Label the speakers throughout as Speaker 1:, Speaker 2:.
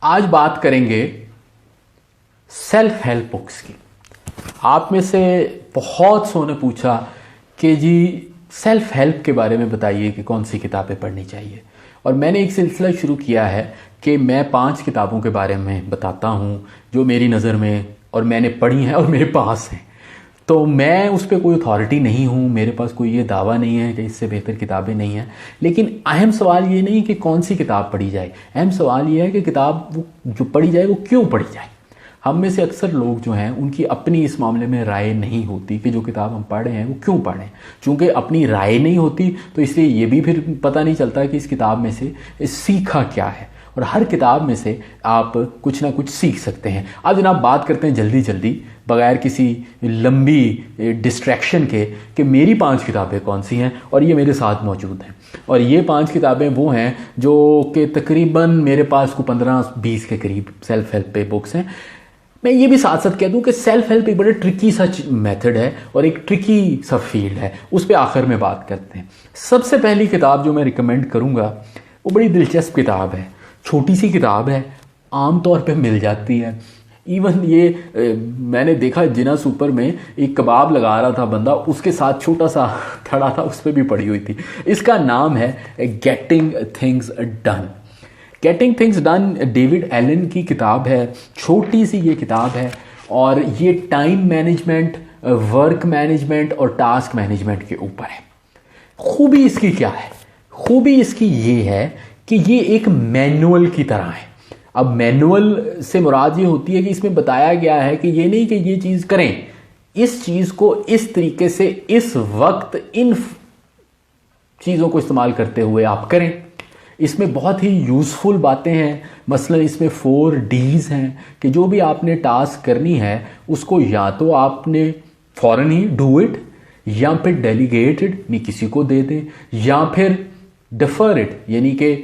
Speaker 1: आज बात करेंगे सेल्फ हेल्प बुक्स की। आप में से बहुत सौ ने पूछा कि जी सेल्फ हेल्प के बारे में बताइए कि कौन सी किताबें पढ़नी चाहिए। और मैंने एक सिलसिला शुरू किया है कि मैं 5 किताबों के बारे में बताता हूँ जो मेरी नज़र में और मैंने पढ़ी हैं और मेरे पास हैं। तो मैं उस पर कोई अथॉरिटी नहीं हूँ, मेरे पास कोई ये दावा नहीं है कि इससे बेहतर किताबें नहीं हैं। लेकिन अहम सवाल ये नहीं कि कौन सी किताब पढ़ी जाए, अहम सवाल ये है कि किताब वो जो पढ़ी जाए वो क्यों पढ़ी जाए। हम में से अक्सर लोग जो हैं उनकी अपनी इस मामले में राय नहीं होती कि जो किताब हम पढ़ रहे हैं वो क्यों पढ़ें। चूँकि अपनी राय नहीं होती तो इसलिए ये भी फिर पता नहीं चलता कि इस किताब में से सीखा क्या है। और हर किताब में से आप कुछ ना कुछ सीख सकते हैं। अब जनाब बात करते हैं जल्दी जल्दी बगैर किसी लंबी डिस्ट्रैक्शन के कि मेरी 5 किताबें कौन सी हैं और ये मेरे साथ मौजूद हैं। और ये 5 किताबें वो हैं जो कि तकरीबन मेरे पास को 15-20 के करीब सेल्फ हेल्प पे बुक्स हैं। मैं ये भी साथ साथ कह दूं कि सेल्फ हेल्प एक बड़ा ट्रिकी सा मेथड है और एक ट्रिकी सा फील्ड है, उस पर आखिर में बात करते हैं। सबसे पहली किताब जो मैं रिकमेंड करूंगा वो बड़ी दिलचस्प किताब है, छोटी सी किताब है, आम तौर पे मिल जाती है। इवन ये मैंने देखा जिना सुपर में एक कबाब लगा रहा था बंदा, उसके साथ छोटा सा थड़ा था, उस पर भी पड़ी हुई थी। इसका नाम है getting things done. Getting things done David Allen की किताब है, छोटी सी ये किताब है और ये टाइम मैनेजमेंट, वर्क मैनेजमेंट और टास्क मैनेजमेंट के ऊपर है। खूबी इसकी क्या है? खूबी इसकी ये है कि ये एक मैनुअल की तरह है। अब मैनुअल से मुराद ये होती है कि इसमें बताया गया है कि ये नहीं कि ये चीज़ करें, इस चीज़ को इस तरीके से इस वक्त इन चीज़ों को इस्तेमाल करते हुए आप करें। इसमें बहुत ही यूज़फुल बातें हैं। मसलन इसमें 4 Ds हैं कि जो भी आपने टास्क करनी है उसको या तो आपने फ़ौरन ही डू इट, या फिर डेलीगेटेड नहीं किसी को दे दें, या फिर डिफर इट यानी कि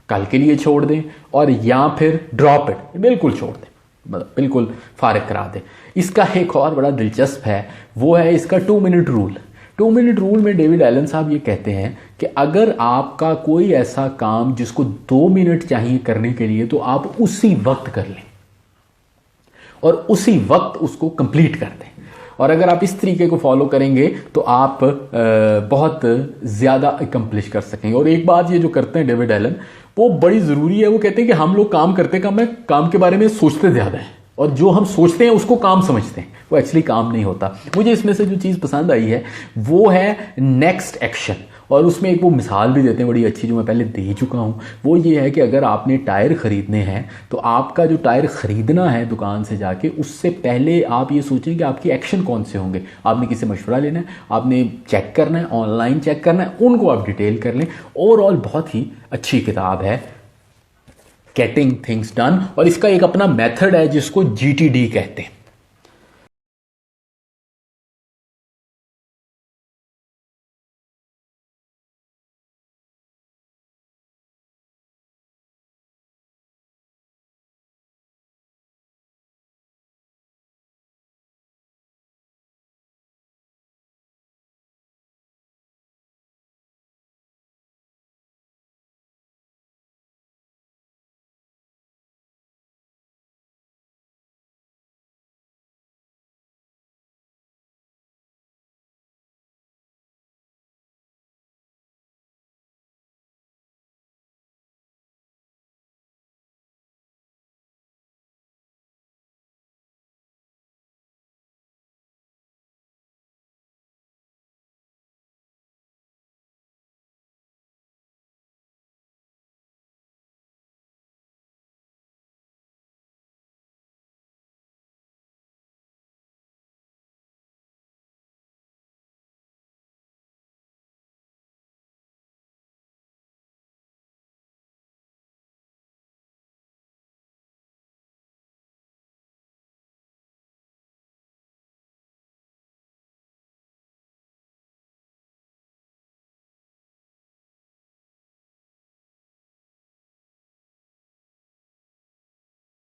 Speaker 1: कल के लिए छोड़ दें, और या फिर ड्रॉप इट बिल्कुल छोड़ दें, मतलब बिल्कुल फारिग करा दें। इसका एक और बड़ा दिलचस्प है, वो है इसका 2 मिनट रूल। 2 मिनट रूल में डेविड एलन साहब ये कहते हैं कि अगर आपका कोई ऐसा काम जिसको 2 मिनट चाहिए करने के लिए तो आप उसी वक्त कर लें और उसी वक्त उसको कंप्लीट कर दें। और अगर आप इस तरीके को फॉलो करेंगे तो आप बहुत ज़्यादा अकम्प्लिश कर सकेंगे। और एक बात ये जो करते हैं डेविड एलन, वो बड़ी ज़रूरी है। वो कहते हैं कि हम लोग काम करते कम है, काम के बारे में सोचते ज़्यादा है, और जो हम सोचते हैं उसको काम समझते हैं, वो एक्चुअली काम नहीं होता। मुझे इसमें से जो चीज़ पसंद आई है वो है नेक्स्ट एक्शन। और उसमें एक वो मिसाल भी देते हैं बड़ी अच्छी, जो मैं पहले दे चुका हूँ। वो ये है कि अगर आपने टायर ख़रीदने हैं तो आपका जो टायर ख़रीदना है दुकान से जाके, उससे पहले आप ये सोचें कि आपकी एक्शन कौन से होंगे। आपने किसी मशवरा लेना है, आपने चेक करना है, ऑनलाइन चेक करना है, उनको आप डिटेल कर लें। ओवरऑल बहुत ही अच्छी किताब है गेटिंग थिंग्स डन, और इसका एक अपना मेथड है जिसको GTD कहते हैं।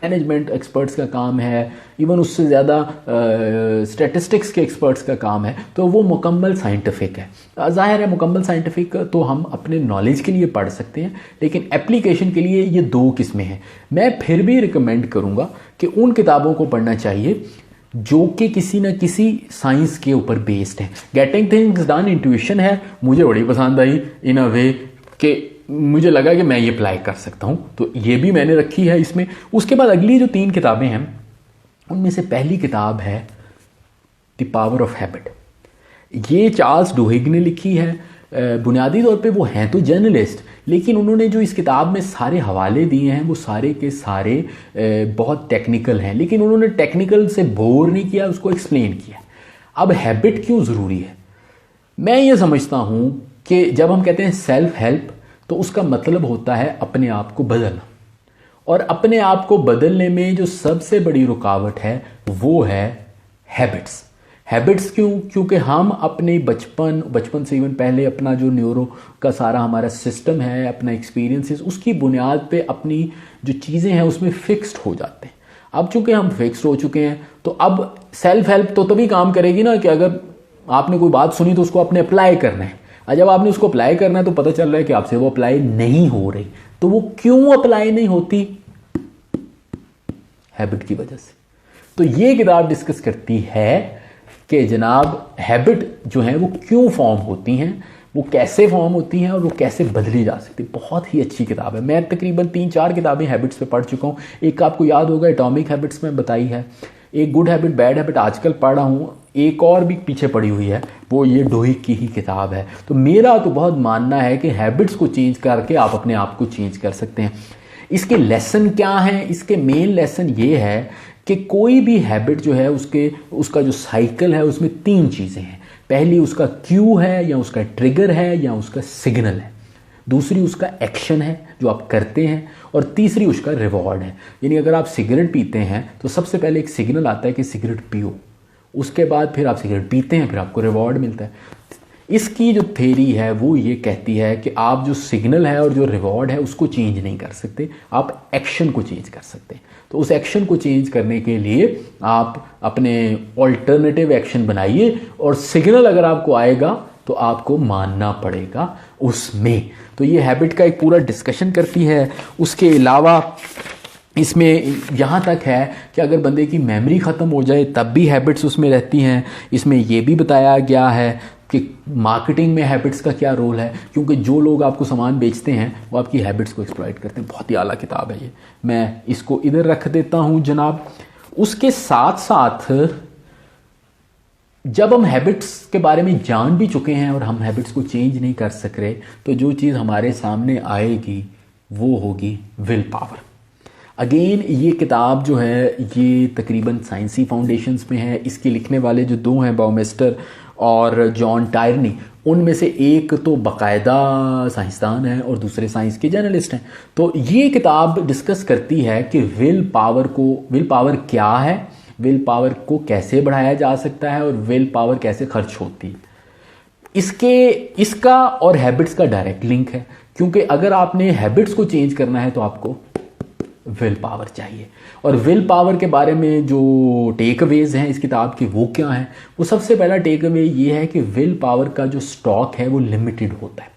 Speaker 1: मैनेजमेंट एक्सपर्ट्स का काम है, इवन उससे ज़्यादा स्टैटिस्टिक्स के एक्सपर्ट्स का काम है, तो वो मुकम्मल साइंटिफिक है। ज़ाहिर है मुकम्मल साइंटिफिक तो हम अपने नॉलेज के लिए पढ़ सकते हैं, लेकिन एप्लीकेशन के लिए ये दो किस्में हैं। मैं फिर भी रिकमेंड करूँगा कि उन किताबों को पढ़ना चाहिए जो कि किसी न किसी साइंस के ऊपर बेस्ड है। गेटिंग थिंग्स डन इंट्यूशन है, मुझे बड़ी पसंद आई इन अ वे कि मुझे लगा कि मैं ये अप्लाई कर सकता हूँ, तो ये भी मैंने रखी है इसमें। उसके बाद अगली जो 3 किताबें हैं उनमें से पहली किताब है द पावर ऑफ हैबिट। ये चार्ल्स डुहिग ने लिखी है। बुनियादी तौर पे वो हैं तो जर्नलिस्ट, लेकिन उन्होंने जो इस किताब में सारे हवाले दिए हैं वो सारे के सारे बहुत टेक्निकल हैं, लेकिन उन्होंने टेक्निकल से बोर नहीं किया, उसको एक्सप्लेन किया। अब हैबिट क्यों ज़रूरी है? मैं ये समझता हूँ कि जब हम कहते हैं सेल्फ हेल्प, तो उसका मतलब होता है अपने आप को बदलना, और अपने आप को बदलने में जो सबसे बड़ी रुकावट है वो है हैबिट्स। हैबिट्स क्यों? क्योंकि हम अपने बचपन से इवन पहले अपना जो न्यूरो का सारा हमारा सिस्टम है, अपना एक्सपीरियंसेस, उसकी बुनियाद पे अपनी जो चीज़ें हैं उसमें फिक्स्ड हो जाते हैं। अब चूंकि हम फिक्स्ड हो चुके हैं, तो अब सेल्फ हेल्प तो तभी काम करेगी ना कि अगर आपने कोई बात सुनी तो उसको आपने अप्लाई करना है। और जब आपने उसको अप्लाई करना है तो पता चल रहा है कि आपसे वो अप्लाई नहीं हो रही, तो वो क्यों अप्लाई नहीं होती? हैबिट की वजह से। तो ये किताब डिस्कस करती है कि जनाब हैबिट जो है वो क्यों फॉर्म होती हैं, वो कैसे फॉर्म होती हैं और वो कैसे बदली जा सकती है। बहुत ही अच्छी किताब है। मैं तकरीबन 3-4 किताबें हैबिट्स पे पढ़ चुका हूँ। एक आपको याद होगा एटॉमिक हैबिट्स में बताई है, एक गुड हैबिट बैड हैबिट आजकल पढ़ रहा हूँ, एक और भी पीछे पड़ी हुई है, वो ये डोहिक की ही किताब है। तो मेरा तो बहुत मानना है कि हैबिट्स को चेंज करके आप अपने आप को चेंज कर सकते हैं। इसके लेसन क्या हैं? इसके मेन लेसन ये है कि कोई भी हैबिट जो है उसका जो साइकिल है उसमें 3 चीज़ें हैं। पहली उसका क्यू है या उसका ट्रिगर है या उसका सिग्नल है, दूसरी उसका एक्शन है जो आप करते हैं, और तीसरी उसका रिवॉर्ड है। यानी अगर आप सिगरेट पीते हैं तो सबसे पहले एक सिग्नल आता है कि सिगरेट पियो, उसके बाद फिर आप सिगरेट पीते हैं, फिर आपको रिवॉर्ड मिलता है। इसकी जो थेरी है वो ये कहती है कि आप जो सिग्नल है और जो रिवॉर्ड है उसको चेंज नहीं कर सकते, आप एक्शन को चेंज कर सकते हैं। तो उस एक्शन को चेंज करने के लिए आप अपने ऑल्टरनेटिव एक्शन बनाइए, और सिग्नल अगर आपको आएगा तो आपको मानना पड़ेगा उसमें। तो ये हैबिट का एक पूरा डिस्कशन करती है। उसके अलावा इसमें यहाँ तक है कि अगर बंदे की मेमोरी ख़त्म हो जाए तब भी हैबिट्स उसमें रहती हैं। इसमें ये भी बताया गया है कि मार्केटिंग में हैबिट्स का क्या रोल है, क्योंकि जो लोग आपको सामान बेचते हैं वो आपकी हैबिट्स को एक्सप्लॉइट करते हैं। बहुत ही आला किताब है ये, मैं इसको इधर रख देता हूँ जनाब। उसके साथ साथ जब हम हैबिट्स के बारे में जान भी चुके हैं और हम हैबिट्स को चेंज नहीं कर सक रहे, तो जो चीज़ हमारे सामने आएगी वो होगी विल पावर। अगेन ये किताब जो है ये तकरीबन साइंसी फाउंडेशंस में है। इसके लिखने वाले जो 2 हैं, बाउमेस्टर और जॉन टायरनी, उनमें से एक तो बाकायदा साइंसदान है और दूसरे साइंस के जर्नलिस्ट हैं। तो ये किताब डिस्कस करती है कि विल पावर क्या है, विल पावर को कैसे बढ़ाया जा सकता है और विल पावर कैसे खर्च होती है। इसका और हैबिट्स का डायरेक्ट लिंक है, क्योंकि अगर आपने हैबिट्स को चेंज करना है तो आपको विल पावर चाहिए। और विल पावर के बारे में जो टेक अवेज हैं इस किताब के वो क्या हैं? वो सबसे पहला टेक अवे ये है कि विल पावर का जो स्टॉक है वो लिमिटेड होता है।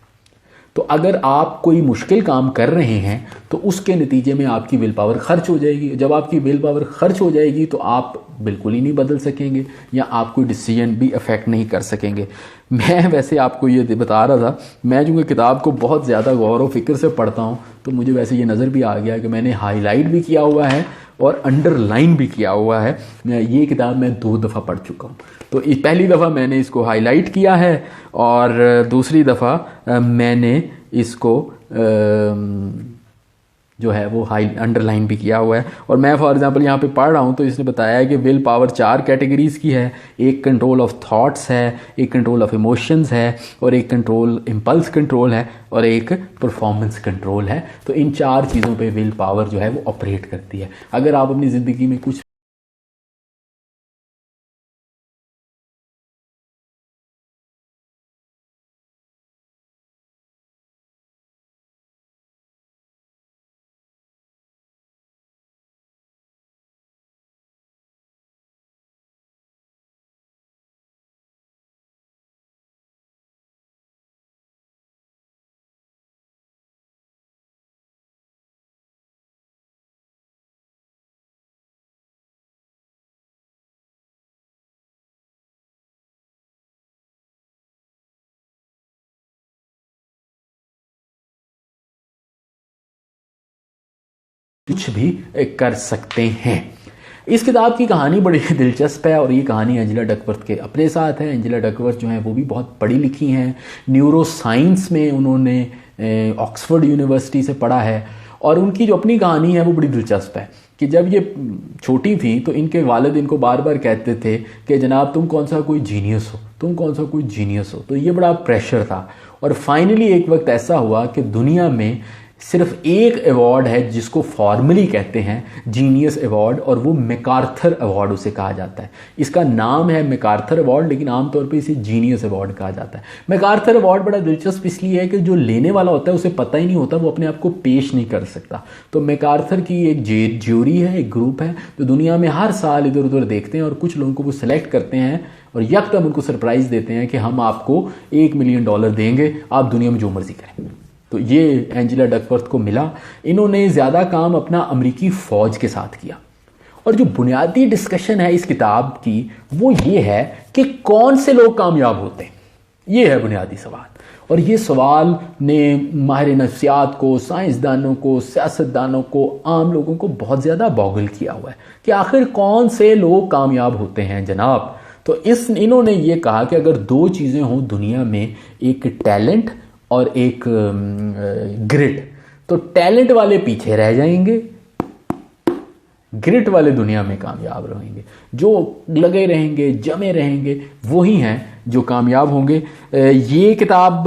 Speaker 1: तो अगर आप कोई मुश्किल काम कर रहे हैं तो उसके नतीजे में आपकी विल पावर खर्च हो जाएगी। जब आपकी विल पावर खर्च हो जाएगी तो आप बिल्कुल ही नहीं बदल सकेंगे या आप कोई डिसीजन भी अफेक्ट नहीं कर सकेंगे। मैं वैसे आपको ये बता रहा था, मैं चूँकि किताब को बहुत ज़्यादा गौर व फिक्र से पढ़ता हूँ तो मुझे वैसे ये नज़र भी आ गया कि मैंने हाईलाइट भी किया हुआ है और अंडरलाइन भी किया हुआ है। ये किताब मैं 2 दफ़ा पढ़ चुका हूँ। तो पहली दफ़ा मैंने इसको हाईलाइट किया है और दूसरी दफ़ा मैंने इसको जो है वो अंडरलाइन भी किया हुआ है। और मैं फॉर एग्जांपल यहाँ पे पढ़ रहा हूँ तो इसने बताया है कि विल पावर 4 कैटेगरीज़ की है। एक कंट्रोल ऑफ थॉट्स है, एक कंट्रोल ऑफ इमोशंस है, और एक कंट्रोल इम्पल्स कंट्रोल है, और एक परफॉर्मेंस कंट्रोल है। तो इन 4 चीज़ों पे विल पावर जो है वो ऑपरेट करती है। अगर आप अपनी ज़िंदगी में कुछ कुछ भी कर सकते हैं। इस किताब की कहानी बड़ी दिलचस्प है और ये कहानी एंजेला डकवर्थ के अपने साथ है। एंजेला डकवर्थ जो है वो भी बहुत पढ़ी लिखी हैं, न्यूरो साइंस में उन्होंने ऑक्सफोर्ड यूनिवर्सिटी से पढ़ा है और उनकी जो अपनी कहानी है वो बड़ी दिलचस्प है कि जब ये छोटी थी तो इनके वालिद इनको बार बार कहते थे कि जनाब तुम कौन सा कोई जीनियस हो, तुम कौन सा कोई जीनियस हो। तो ये बड़ा प्रेशर था और फाइनली एक वक्त ऐसा हुआ कि दुनिया में सिर्फ एक अवार्ड है जिसको फॉर्मली कहते हैं जीनियस अवार्ड और वो मैकार्थर अवार्ड उसे कहा जाता है। इसका नाम है मैकार्थर अवार्ड लेकिन आमतौर पे इसे जीनियस अवार्ड कहा जाता है। मैकार्थर अवार्ड बड़ा दिलचस्प इसलिए है कि जो लेने वाला होता है उसे पता ही नहीं होता, वो अपने आप को पेश नहीं कर सकता। तो मैकार्थर की एक ज्यूरी है, एक ग्रुप है जो दुनिया में हर साल इधर उधर देखते हैं और कुछ लोगों को वो सिलेक्ट करते हैं और यकदम उनको सरप्राइज़ देते हैं कि हम आपको $1 मिलियन देंगे, आप दुनिया में जो मर्जी करें। तो ये एंजेला डकवर्थ को मिला। इन्होंने ज़्यादा काम अपना अमेरिकी फ़ौज के साथ किया और जो बुनियादी डिस्कशन है इस किताब की वो ये है कि कौन से लोग कामयाब होते हैं, ये है बुनियादी सवाल। और ये सवाल ने माहिर नफ्सियात को, साइंसदानों को, सियासतदानों को, आम लोगों को बहुत ज़्यादा बॉगल किया हुआ है कि आखिर कौन से लोग कामयाब होते हैं जनाब। तो इन्होंने ये कहा कि अगर दो चीज़ें हों दुनिया में, एक टैलेंट और एक ग्रिट, तो टैलेंट वाले पीछे रह जाएंगे, ग्रिट वाले दुनिया में कामयाब रहेंगे। जो लगे रहेंगे, जमे रहेंगे, वही हैं जो कामयाब होंगे। ये किताब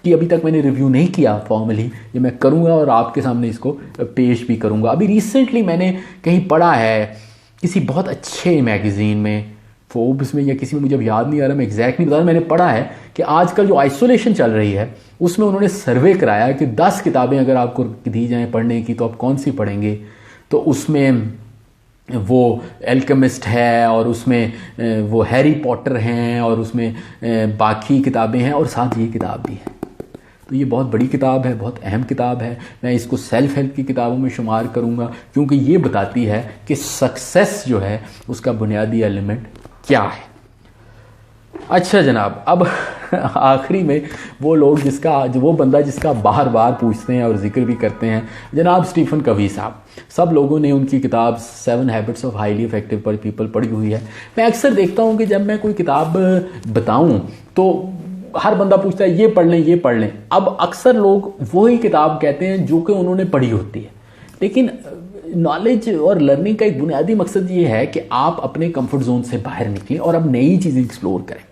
Speaker 1: की अभी तक मैंने रिव्यू नहीं किया फॉर्मली, ये मैं करूँगा और आपके सामने इसको पेश भी करूँगा। अभी रिसेंटली मैंने कहीं पढ़ा है किसी बहुत अच्छे मैगज़ीन में, फोर्ब्स में या किसी में, मुझे अब याद नहीं आ रहा, मैं एग्जैक्ट नहीं बता रहा, मैंने पढ़ा है कि आजकल जो आइसोलेशन चल रही है उसमें उन्होंने सर्वे कराया कि 10 किताबें अगर आपको दी जाएं पढ़ने की तो आप कौन सी पढ़ेंगे। तो उसमें वो एल्केमिस्ट है और उसमें वो हैरी पॉटर हैं और उसमें बाकी किताबें हैं और साथ ये किताब भी है। तो ये बहुत बड़ी किताब है, बहुत अहम किताब है। मैं इसको सेल्फ हेल्प की किताबों में शुमार करूँगा क्योंकि ये बताती है कि सक्सेस जो है उसका बुनियादी एलिमेंट क्या है। अच्छा जनाब, अब आखिरी में वो लोग वो बंदा जिसका बार बार पूछते हैं और जिक्र भी करते हैं, जनाब स्टीफन कवी साहब। सब लोगों ने उनकी किताब 7 habits of highly effective people पढ़ी हुई है। मैं अक्सर देखता हूँ कि जब मैं कोई किताब बताऊँ तो हर बंदा पूछता है ये पढ़ लें, ये पढ़ लें। अब अक्सर लोग वही किताब कहते हैं जो कि उन्होंने पढ़ी होती है, लेकिन नॉलेज और लर्निंग का एक बुनियादी मकसद ये है कि आप अपने कंफर्ट जोन से बाहर निकलें और अब नई चीज़ें एक्सप्लोर करें।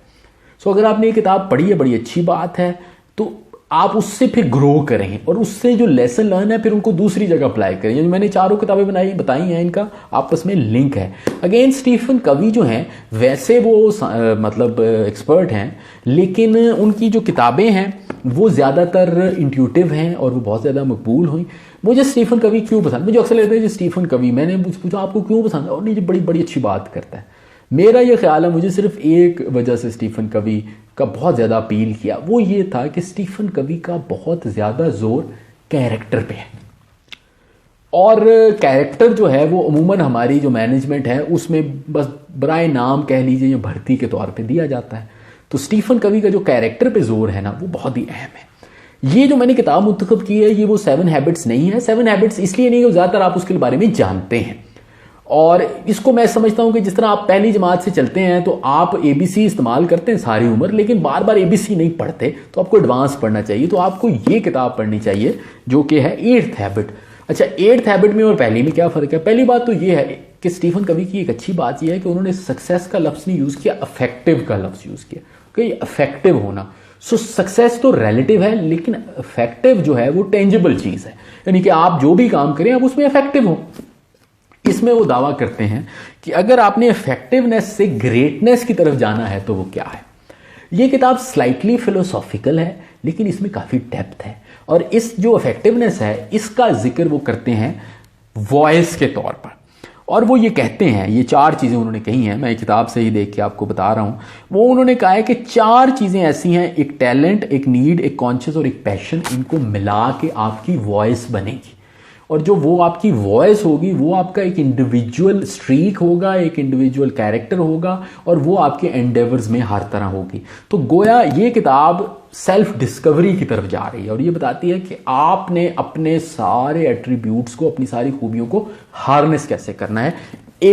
Speaker 1: सो अगर आपने ये किताब पढ़ी है, बड़ी अच्छी बात है, तो आप उससे फिर ग्रो करें और उससे जो लेसन लर्न है फिर उनको दूसरी जगह अप्लाई करें। जो मैंने 4 किताबें बताई हैं, इनका आपस में लिंक है। अगेन स्टीफन कवी जो हैं वैसे वो मतलब एक्सपर्ट हैं, लेकिन उनकी जो किताबें हैं वो ज़्यादातर इंट्यूटिव हैं और वो बहुत ज़्यादा मकबूल हुई। मुझे स्टीफन कवी क्यों पसंद, मुझे अक्सर लगता है कि स्टीफन कवी, मैंने पूछा आपको क्यों पसंद है, और नहीं, बड़ी बड़ी अच्छी बात करता है। मेरा ये ख्याल है, मुझे सिर्फ एक वजह से स्टीफन कवी का बहुत ज़्यादा अपील किया, वो ये था कि स्टीफन कवी का बहुत ज़्यादा जोर कैरेक्टर पे है और कैरेक्टर जो है वो अमूमन हमारी जो मैनेजमेंट है उसमें बस बराए नाम कह लीजिए या भर्ती के तौर पे दिया जाता है। तो स्टीफन कवी का जो कैरेक्टर पे जोर है ना वो बहुत ही अहम है। ये जो मैंने किताब मुंतखब की है ये वो 7 हैबिट्स नहीं है। 7 हैबिट्स इसलिए नहीं कि ज़्यादातर आप उसके बारे में जानते हैं, और इसको मैं समझता हूं कि जिस तरह आप पहली जमात से चलते हैं तो आप ABC इस्तेमाल करते हैं सारी उम्र, लेकिन बार बार ABC नहीं पढ़ते, तो आपको एडवांस पढ़ना चाहिए। तो आपको ये किताब पढ़नी चाहिए जो कि है 8th हैबिट। अच्छा, 8th हैबिट में और पहली में क्या फ़र्क है? पहली बात तो ये है कि स्टीफन कवी की एक अच्छी बात यह है कि उन्होंने सक्सेस का लफ्ज़ नहीं यूज़ किया, अफेक्टिव का लफ्ज़ यूज़ किया कि अफेक्टिव होना। सो सक्सेस तो रिलेटिव है, लेकिन इफेक्टिव जो है वो टेंजिबल चीज़ है, यानी कि आप जो भी काम करें आप उसमें इफेक्टिव हो। इसमें वो दावा करते हैं कि अगर आपने इफेक्टिवनेस से ग्रेटनेस की तरफ जाना है तो वो क्या है। ये किताब स्लाइटली फिलोसॉफिकल है, लेकिन इसमें काफ़ी डेप्थ है, और इस जो इफेक्टिवनेस है इसका जिक्र वो करते हैं वॉइस के तौर पर। और वो ये कहते हैं, ये 4 चीज़ें उन्होंने कही हैं, मैं किताब से ही देख के आपको बता रहा हूँ। वो उन्होंने कहा है कि 4 चीज़ें ऐसी हैं, एक टैलेंट, एक नीड, एक कॉन्शियस और एक पैशन, इनको मिला के आपकी वॉइस बनेगी। और जो वो आपकी वॉइस होगी वो आपका एक इंडिविजुअल स्ट्रीक होगा, एक इंडिविजुअल कैरेक्टर होगा, और वो आपके एंडेवर्स में हर तरह होगी। तो गोया ये किताब सेल्फ डिस्कवरी की तरफ जा रही है और ये बताती है कि आपने अपने सारे एट्रीब्यूट्स को, अपनी सारी खूबियों को हार्नेस कैसे करना है